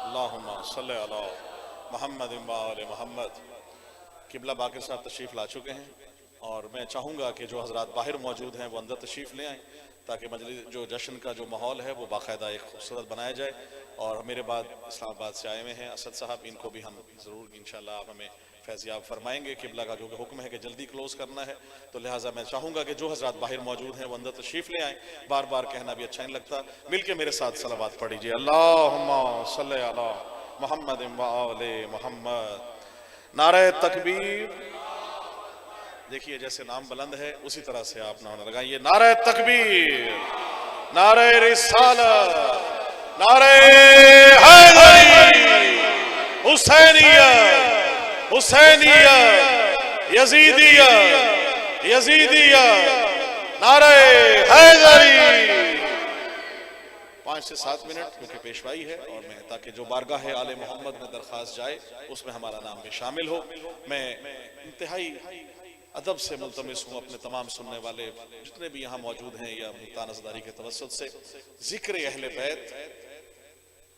اللہم صلی علی محمد و آل محمد۔ قبلہ باقر صاحب تشریف لا چکے ہیں اور میں چاہوں گا کہ جو حضرات باہر موجود ہیں وہ اندر تشریف لے آئیں تاکہ مجلس جو جشن کا جو ماحول ہے وہ باقاعدہ ایک خوبصورت بنایا جائے۔ اور میرے بعد اسلام آباد سے آئے ہوئے ہیں اسد صاحب، ان کو بھی ہم ضرور انشاءاللہ آپ ہمیں فیضیاب فرمائیں گے۔ قبلہ کا جو حکم ہے کہ جلدی کلوز کرنا ہے، تو لہٰذا میں چاہوں گا کہ جو حضرات باہر موجود ہیں وہ اندر تشریف لے آئیں۔ بار بار کہنا بھی اچھا نہیں لگتا، مل کے میرے ساتھ صلوات پڑھ لیجیے۔ اللہم صلی علی محمد و آل محمد۔ نعرہ تکبیر، دیکھیے جیسے نام بلند ہے اسی طرح سے آپ نام لگائیے۔ نعرہ تکبیر، نعرہ رسالت، نعرہ حیدری، حسینیت، حسینیت، یزیدیت، یزیدیت، نعرہ حیدری۔ 5 سے 7 منٹ کیونکہ پیشوائی ہے اور میں تاکہ جو بارگاہ آل محمد میں درخواست جائے اس میں ہمارا نام بھی شامل ہو۔ میں انتہائی ادب سے ملتمس ہوں اپنے تمام سننے والے جتنے بھی یہاں موجود ہیں یا ملتان ازداری کے توسط سے، ذکر اہل بیت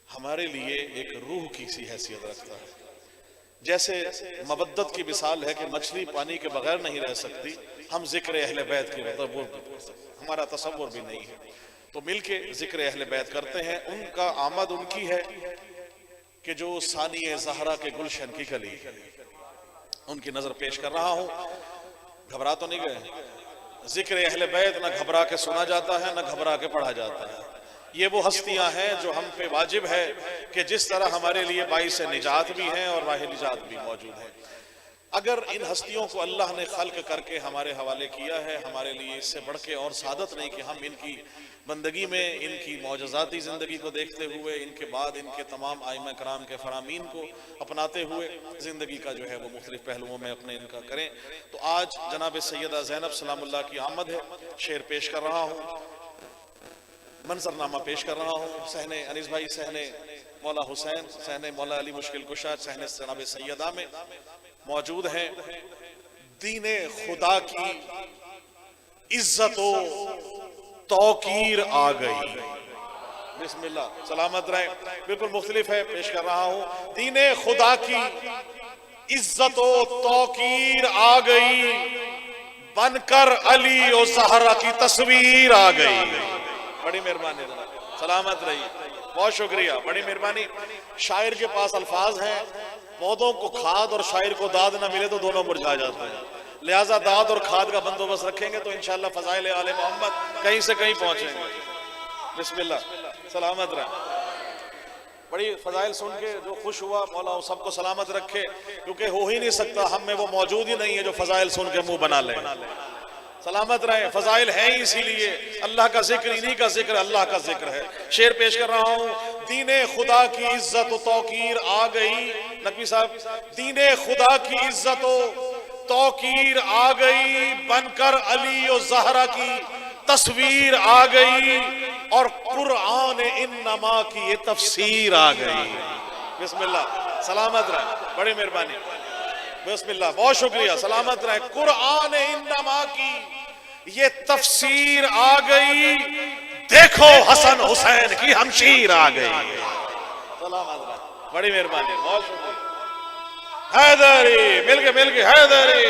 ہمارے لیے ایک روح کی سی حیثیت رکھتا ہے۔ جیسے مودت کی مثال ہے کہ مچھلی پانی کے بغیر نہیں رہ سکتی، ہم ذکر اہل بیت کی ہمارا تصور بھی نہیں ہے، تو مل کے ذکر اہل بیت کرتے ہیں۔ ان کا آمد ان کی ہے کہ جو ثانی زہرا کے گلشن کی کلی، ان کی نظر پیش کر رہا ہوں۔ گھبرا تو نہیں گئے؟ ذکر اہل بیت نہ گھبرا کے سنا جاتا ہے نہ گھبرا کے پڑھا جاتا ہے۔ یہ وہ ہستیاں ہیں جو ہم پہ واجب ہے کہ جس طرح ہمارے لیے باعث نجات بھی ہیں اور راہ نجات بھی موجود ہیں۔ اگر ان ہستیوں کو اللہ نے خلق کر کے ہمارے حوالے کیا ہے، ہمارے لیے اس سے بڑھ کے اور سعادت نہیں کہ ہم ان کی بندگی میں ان کی معجزاتی زندگی کو دیکھتے ہوئے، ان کے بعد ان کے تمام ائمہ کرام کے فرامین کو اپناتے ہوئے زندگی کا جو ہے وہ مختلف پہلوؤں میں اپنے ان کا کریں۔ تو آج جناب سیدہ زینب سلام اللہ کی آمد ہے، شعر پیش کر رہا ہوں، منظرنامہ پیش کر رہا ہوں۔ صحن انیس بھائی، صحن مولا حسین، صحن مولا علی مشکل کشا، صحن جناب سیدہ میں موجود ہیں۔ دین خدا کی عزت و توقیر آ گئی، بسم اللہ، سلامت رہے، بالکل مختلف ہے، پیش کر رہا ہوں۔ دین خدا کی عزت و توقیر آ گئی، بن کر علی و زہرا کی تصویر آ گئی۔ بڑی مہربانی، سلامت رہی، بہت شکریہ، بڑی مہربانی۔ شاعر کے پاس الفاظ ہیں، پودوں کو کھاد اور شاعر کو داد نہ ملے تو دونوں مرجھا جاتے ہیں، لہٰذا داد اور کھاد کا بندوبست رکھیں گے تو انشاءاللہ فضائل آل محمد کہیں سے کہیں پہنچیں گے۔ بسم اللہ، سلامت رہے۔ بڑی فضائل سن کے جو خوش ہوا، مولا وہ سب کو سلامت رکھے، کیونکہ ہو ہی نہیں سکتا ہم میں وہ موجود ہی نہیں ہے جو فضائل سن کے منہ بنا لے۔ سلامت رہے، فضائل ہیں اسی لیے، اللہ کا ذکر انہی کا ذکر، اللہ کا ذکر ہے۔ شعر پیش کر رہا ہوں۔ دین خدا کی عزت و توقیر آ گئی، نقوی صاحب، دین خدا کی عزت و توقیر آ گئی، بن کر علی و زہرا کی تصویر آ گئی، اور قرآن انما کی یہ تفسیر آ گئی۔ بسم اللہ، سلامت رہے، بڑی مہربانی، بسم اللہ، بہت شکریہ، سلامت رہے۔ قرآن انما کی یہ تفسیر آ گئی، دیکھو حسن حسین کی ہمشیر آ گئی۔ سلامت رہے، بڑی مہربانی، بہت شکریہ۔ حیدری، مل کے حیدری۔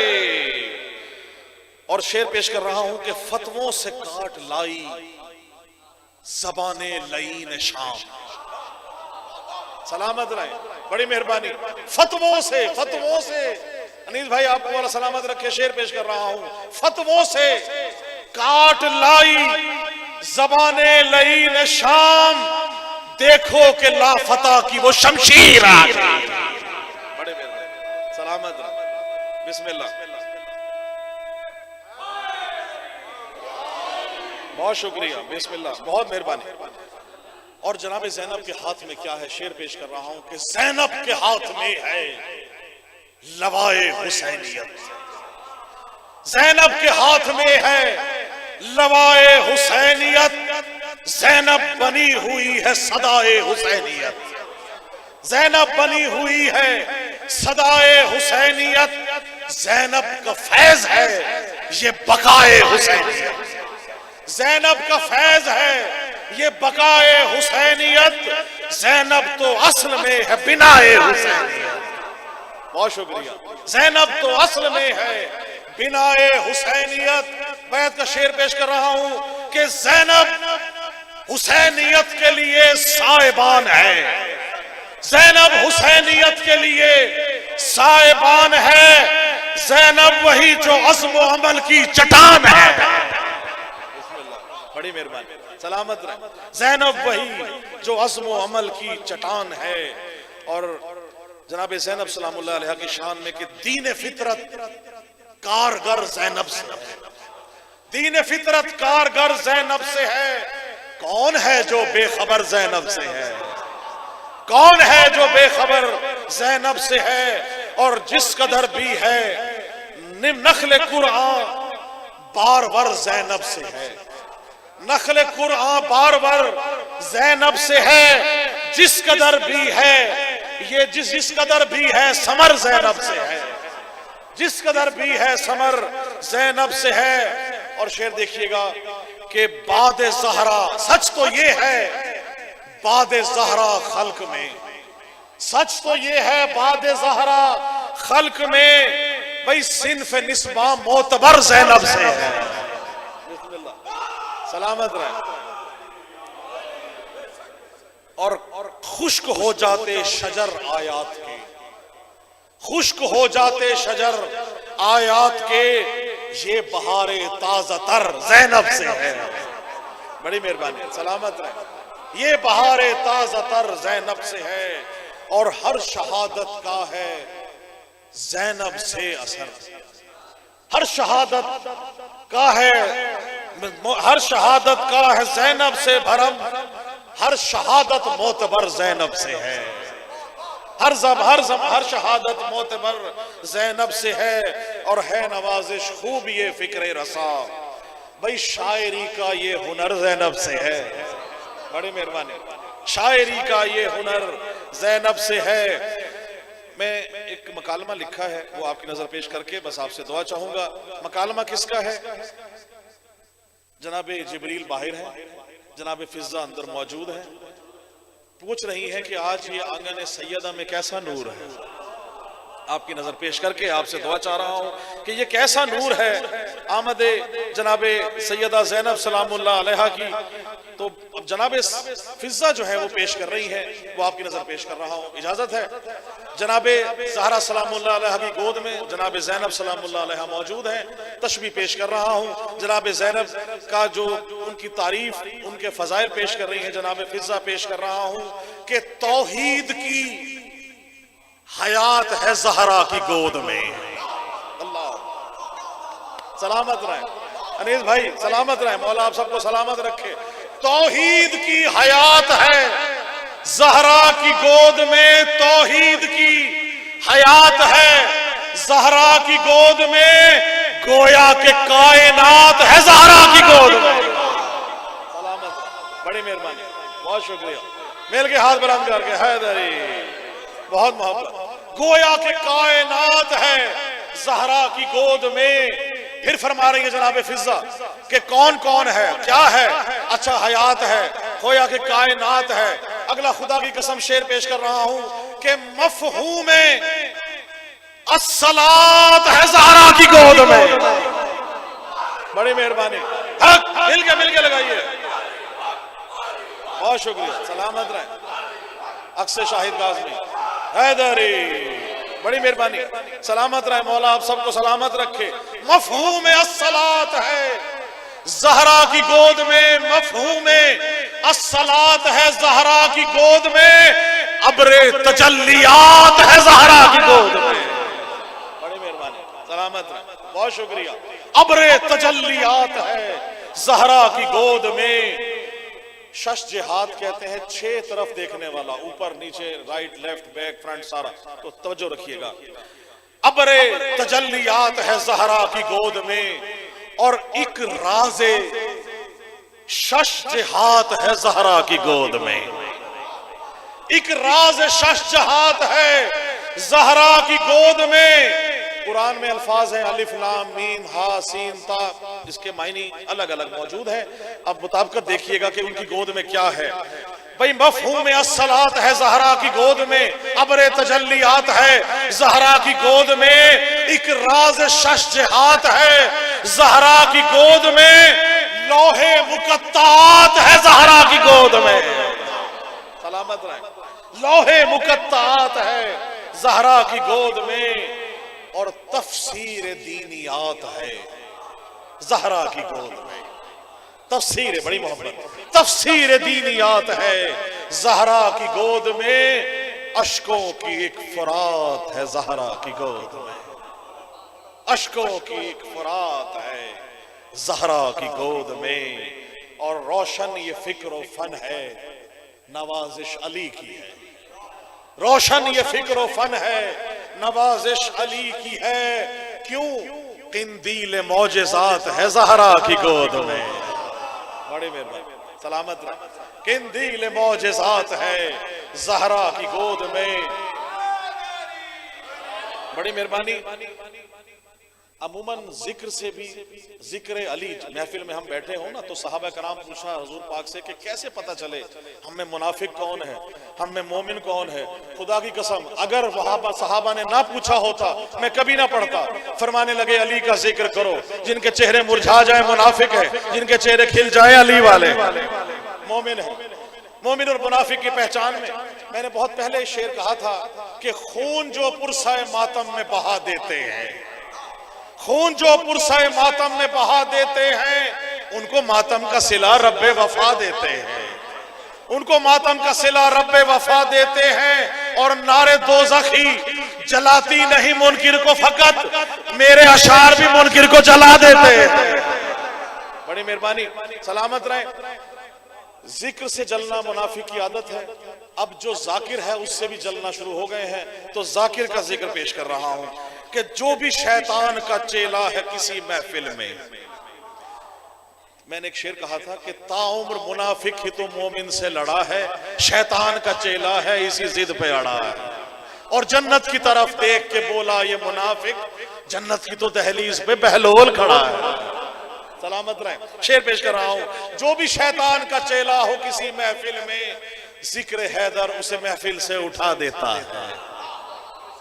اور شعر پیش کر رہا ہوں کہ فتووں سے کاٹ لائی زبان لعین شام۔ سلامت رہے، بڑی مہربانی۔ فتووں سے انیس بھائی آپ کو سلامت رکھے، شعر پیش کر رہا ہوں۔ فتووں سے کاٹ لائی زبان لعین شام، دیکھو کہ لا فتح کی وہ شمشیر آ گئی۔ بڑے مہربانی، سلامت رہے، بسم اللہ، بہت شکریہ، بسم اللہ، بہت مہربانی۔ اور جناب زینب کے ہاتھ میں کیا ہے؟ شعر پیش کر رہا ہوں کہ زینب کے ہاتھ میں ہے لوائے حسینیت، زینب کے ہاتھ میں ہے لوائے حسینیت، زینب بنی ہوئی ہے صدائے حسینیت، زینب بنی ہوئی ہے صدائے حسینیت، زینب کا فیض ہے یہ بقائے حسینیت، زینب کا فیض ہے یہ بقائے حسینیت، زینب تو اصل میں ہے بنائے حسینیت. بہت شکریہ. زینب تو اصل میں ہے بنائے حسینیت. بیعت کا شعر پیش کر رہا ہوں کہ زینب حسینیت کے لیے سائبان ہے. زینب حسینیت کے لیے سائبان ہے. زینب وہی جو عزم و عمل کی چٹان ہے. بڑی مہربانی, سلامت رہے. زینب وہی جو عزم و عمل کی چٹان ہے. اور جناب زینب سلام اللہ علیہ کی شان میں کہ دین فطرت کارگر زینب سے ہے. دین فطرت کارگر زینب سے ہے. کون ہے جو بے خبر زینب سے ہے؟ کون ہے جو بے خبر زینب سے ہے؟ اور جس قدر بھی ہے نخل قرآن بارور زینب سے ہے. نخل قرآن بارور زینب سے ہے. جس قدر بھی ہے یہ جس قدر بھی ہے ثمر زینب سے ہے. جس قدر بھی ہے ثمر زینب سے ہے. اور شعر دیکھیے گا کہ باد زہرا, سچ تو یہ ہے باد زہرا خلق میں, سچ تو یہ ہے باد زہرا خلق میں, بھئی صنف نسبہ معتبر زینب سے ہے. بسم اللہ, سلامت رہے. اور خشک ہو جاتے شجر آیات کے, خشک ہو جاتے شجر آیات کے, یہ بہار تازہ تر زینب سے ہے. بڑی مہربانی, سلامت رہے. یہ بہار تازہ تر زینب سے ہے. اور ہر شہادت کا ہے زینب سے اثر. ہر شہادت کا ہے, ہر شہادت کا ہے زینب سے بھرم. ہر شہادت معتبر زینب سے ہے. ہر شہادت معتبر زینب سے ہے. اور ہے نوازش خوب یہ فکر رسا, بھئی شاعری کا یہ ہنر زینب سے ہے. بڑی مہربانی, شاعری کا یہ ہنر زینب سے ہے. میں ایک مکالمہ لکھا ہے وہ آپ کی نظر پیش کر کے بس آپ سے دعا چاہوں گا. مکالمہ کس کا ہے؟ جناب جبریل باہر ہیں, جناب فضہ اندر موجود ہیں. پوچھ رہی ہیں کہ آج یہ آنگن سیدہ میں کیسا نور ہے. آپ کی نظر پیش کر کے آپ سے دعا چاہ رہا ہوں کہ یہ کیسا نور ہے آمد جناب سیدہ زینب سلام اللہ علیہ کی. تو اب جناب فضہ جو ہے وہ پیش کر رہی ہے, وہ آپ کی نظر پیش کر رہا ہوں. اجازت ہے؟ جناب زہرا سلام اللہ علیہ کی گود میں جناب زینب سلام اللہ علیہ موجود ہیں. تشبیہ پیش کر رہا ہوں. جناب زینب کا جو ان کی تعریف, ان کے فضائل پیش کر رہی ہیں جناب فضہ پیش کر رہا ہوں کہ توحید کی حیات ہے زہرا کی گود میں. اللہ, سلامت رہے انیس بھائی, سلامت رہے. مولا آپ سب کو سلامت رکھے. توحید کی حیات ہے زہرا کی گود میں. توحید کی حیات ہے زہرا کی گود میں. گویا کہ کائنات ہے زہرا کی گود میں. سلامت, بڑی مہربانی, بہت شکریہ. مل کے ہاتھ بلند کر کے حیدری, بہت محبت. گویا کہ کائنات ہے زہرا کی گود میں. پھر فرما رہی ہے جناب فضہ کہ کون کون ہے, کیا ہے؟ اچھا حیات ہے, گویا کہ کائنات ہے. اگلا خدا کی قسم شعر پیش کر رہا ہوں کہ مفہوم الصلاۃ ہے زہرا کی گود میں. بڑی مہربانی, مل کے لگائیے. بہت شکریہ, سلامت رہے. عکس شاہد غازمی حیدری, بڑی مہربانی, سلامت رہے. مولا آپ سب کو سلامت رکھے. مفہوم الصلاۃ ہے زہرا کی گود میں. مفہوم الصلاۃ ہے زہرا کی گود میں. ابر تجلیات ہے زہرا کی گود میں. بڑی مہربانی, سلامت رہے. بہت شکریہ. ابر تجلیات ہے زہرا کی گود میں. شش جہاد کہتے ہیں 6 طرف دیکھنے والا, اوپر نیچے رائٹ لیفٹ بیک فرنٹ سارا. تو توجہ رکھیے گا. ابر تجلیات ہے زہرا کی گود میں. اور ایک راز شش جہاد ہے زہرا کی گود میں. ایک راز شش جہاد ہے زہرا کی گود میں. قرآن میں الفاظ ہیں الف لام میم ہا سین تا, جس کے معنی الگ الگ موجود ہیں. اب مطابقت دیکھیے گا کہ ان کی گود میں کیا ہے. بھئی مفہوم الصلاۃ ہے زہرا کی گود میں، ابر تجلیات ہے زہرا کی گود میں، ایک راز شش جہات ہے زہرا کی گود میں، لوح مقطعات ہے زہرا کی گود میں، سلامت رہے، لوح مقطعات ہے زہرا کی گود میں، اور تفسیر دینیات ہے زہرا کی گود میں، تفسیر بڑی محبت، تفسیر دینیات ہے زہرا کی گود میں، اشکوں کی ایک فرات ہے زہرا کی گود میں، اشکوں کی ایک فرات ہے زہرا کی گود میں، اور روشن یہ فکر و فن ہے نوازش علی کی ہے، روشن یہ فکر و فن ہے نوازش علی کی ہے، کیوں؟ قندیل معجزات ہے زہرا کی گود میں، بڑے مہربانی، سلامت رہے، قندیل معجزات ہے زہرا کی گود میں، بڑی مہربانی۔ عموماً ذکر سے بھی، ذکر علی محفل میں ہم بیٹھے ہوں نا تو صحابہ کرام پوچھا حضور پاک سے کہ کیسے پتہ چلے ہم میں منافق کون ہے، ہم میں مومن کون ہے؟ خدا کی قسم اگر وہاں صحابہ نے نہ پوچھا ہوتا میں کبھی نہ پڑھتا۔ فرمانے لگے علی کا ذکر کرو، جن کے چہرے مرجھا جائے منافق ہے، جن کے چہرے کھل جائے علی والے مومن ہے۔ مومن اور منافق کی پہچان میں نے بہت پہلے شعر کہا تھا کہ خون جو پرسائے ماتم میں بہا دیتے ہیں، خون جو پرسائے ماتم میں بہا دیتے ہیں، ان کو ماتم کا صلہ رب وفا دیتے ہیں، ان کو ماتم کا صلہ رب وفا دیتے ہیں، اور نعرے دوزخی جلاتی نہیں منکر کو فقط، میرے اشعار بھی منکر کو جلا دیتے ہیں۔ بڑی مہربانی، سلامت رہیں۔ ذکر سے جلنا منافق کی عادت ہے، اب جو ذاکر ہے اس سے بھی جلنا شروع ہو گئے ہیں، تو ذاکر کا ذکر پیش کر رہا ہوں کہ جو بھی شیطان کا چیلا ہے کسی محفل میں نے ایک شعر کہا تھا کہ تا عمر منافق ہی تو مومن سے لڑا ہے، شیطان کا چیلا ہے اسی ضد پہ اڑا ہے، اور جنت کی طرف دیکھ کے بولا یہ منافق جنت کی تو دہلیز پہ بہلول کھڑا ہے۔ سلامت رہیں، شعر پیش کر رہا ہوں، جو بھی شیطان کا چیلا ہو کسی محفل میں، ذکر حیدر اسے محفل سے اٹھا دیتا ہے۔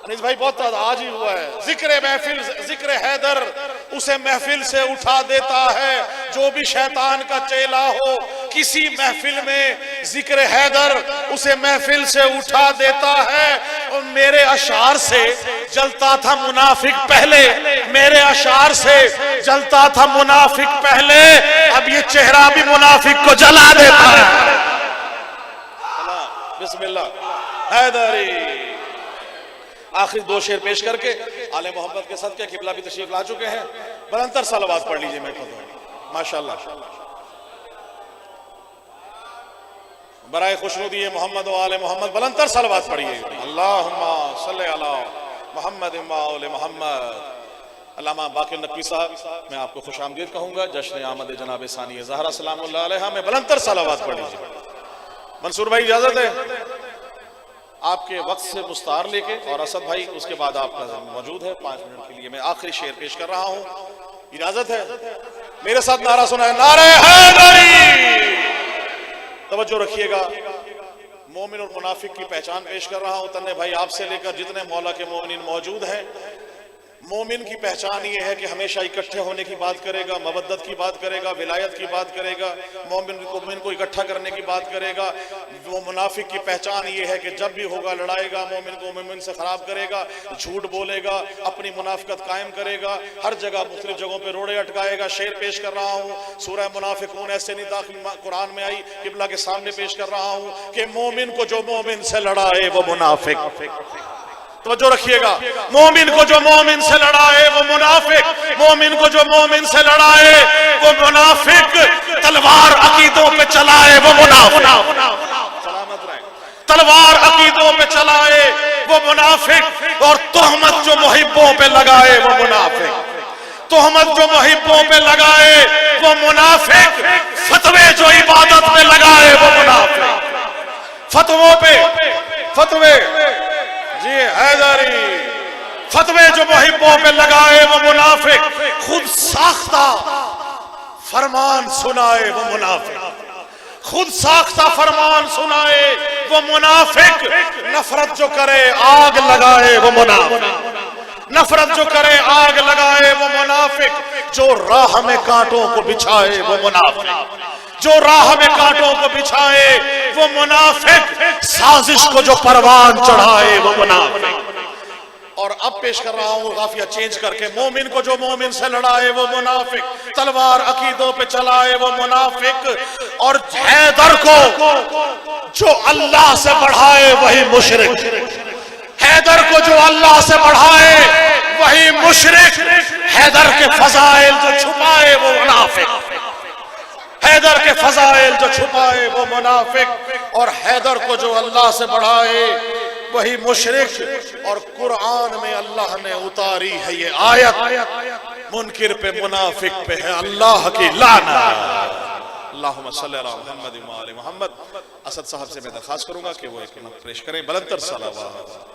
انیس بھائی بہت آج ہی ہوا ہے، ذکر حیدر اسے محفل سے اٹھا دیتا ہے، جو بھی شیطان کا چیلا ہو کسی محفل میں، ذکر حیدر اسے محفل سے اٹھا دیتا ہے۔ اور میرے اشعار سے جلتا تھا منافق پہلے، میرے اشعار سے جلتا تھا منافق پہلے، اب یہ چہرہ بھی منافق کو جلا دیتا ہے۔ بسم اللہ حیدری۔ آخری دو شعر پیش کر کے آل محمد کے صدقے قبلہ بھی تشریف لا چکے ہیں، بلندر صلوات پڑھ لیجئے میں خود ماشاءاللہ۔ برائے خوشنودی محمد و آل محمد بلندر صلوات پڑھیے، اللہم صلی علی محمد و آل محمد۔ علامہ باقر نقوی صاحب میں آپ کو خوش آمدید کہوں گا، جشن آمد جناب ثانی زہرا سلام اللہ علیہ میں بلندر صلوات پڑھ لیجئے۔ منصور بھائی اجازت ہے آپ کے وقت سے مستعار لے کے، اور اسد بھائی اس کے بعد آپ کا موجود ہے 5 منٹ کے لیے، میں آخری شعر پیش کر رہا ہوں، اجازت ہے؟ میرے ساتھ نعرہ سنائے، نعرہ حیدری۔ توجہ رکھیے گا، مومن اور منافق کی پہچان پیش کر رہا ہوں، تننے بھائی آپ سے لے کر جتنے مولا کے مومنین موجود ہیں۔ مومن کی پہچان یہ ہے کہ ہمیشہ اکٹھے ہونے کی بات کرے گا، مودت کی بات کرے گا، ولایت کی بات کرے گا، مومن کو اکٹھا کرنے کی بات کرے گا۔ وہ منافق کی پہچان یہ ہے کہ جب بھی ہوگا لڑائے گا، مومن کو مومن سے خراب کرے گا، جھوٹ بولے گا، اپنی منافقت قائم کرے گا، ہر جگہ مختلف جگہوں پہ روڑے اٹکائے گا۔ شعر پیش کر رہا ہوں، سورہ منافقون ایسے نہیں داخل قرآن میں آئی، قبلہ کے سامنے پیش کر رہا ہوں کہ مومن کو جو مومن سے لڑائے وہ منافق۔ توجہ رکھیے گا، مومن کو جو مومن سے لڑائے وہ منافق، مومن کو جو مومن سے لڑائے وہ منافق، تلوار عقیدوں پہ چلائے وہ منافق، سلامت رہے، تلوار عقیدوں پہ چلائے وہ منافق، اور تہمت جو محبوں پہ لگائے وہ منافق، تہمت جو محبوں پہ لگائے وہ منافق، فتوے جو عبادت پہ لگائے وہ منافق، فتووں پہ، فتوے جی حیدری، فتوے جو محبوں پہ لگائے وہ منافق، خود ساختہ فرمان سنائے وہ منافق، خود ساختہ فرمان سنائے وہ منافق، نفرت جو کرے آگ لگائے وہ منافق، نفرت جو کرے آگ لگائے وہ منافق، جو راہ میں کانٹوں کو بچھائے وہ منافق، جو راہ میں کانٹوں کو بچھائے وہ منافق، سازش کو جو پروان چڑھائے وہ منافق۔ اور اب پیش کر رہا ہوں غافیہ چینج کر کے، مومن کو جو مومن سے لڑائے وہ منافق، تلوار عقیدوں پہ چلائے وہ منافق، اور حیدر کو جو اللہ سے بڑھائے وہی مشرک، حیدر کو جو اللہ سے بڑھائے وہی مشرک، حیدر کے فضائل جو چھپائے وہ منافق، حیدر کے فضائل جو چھپائے وہ منافق، اور حیدر کو جو اللہ سے بڑھائے وہی مشرک۔ اور قرآن میں اللہ نے اتاری ہے یہ آیت، منکر پہ منافق پہ ہے اللہ کی لعنت۔ اللہم صلی اللہ محمد و آل محمد۔ اسد صاحب سے میں درخواست کروں گا کہ وہ ایک نعت پیش کریں، بلند تر صلوات۔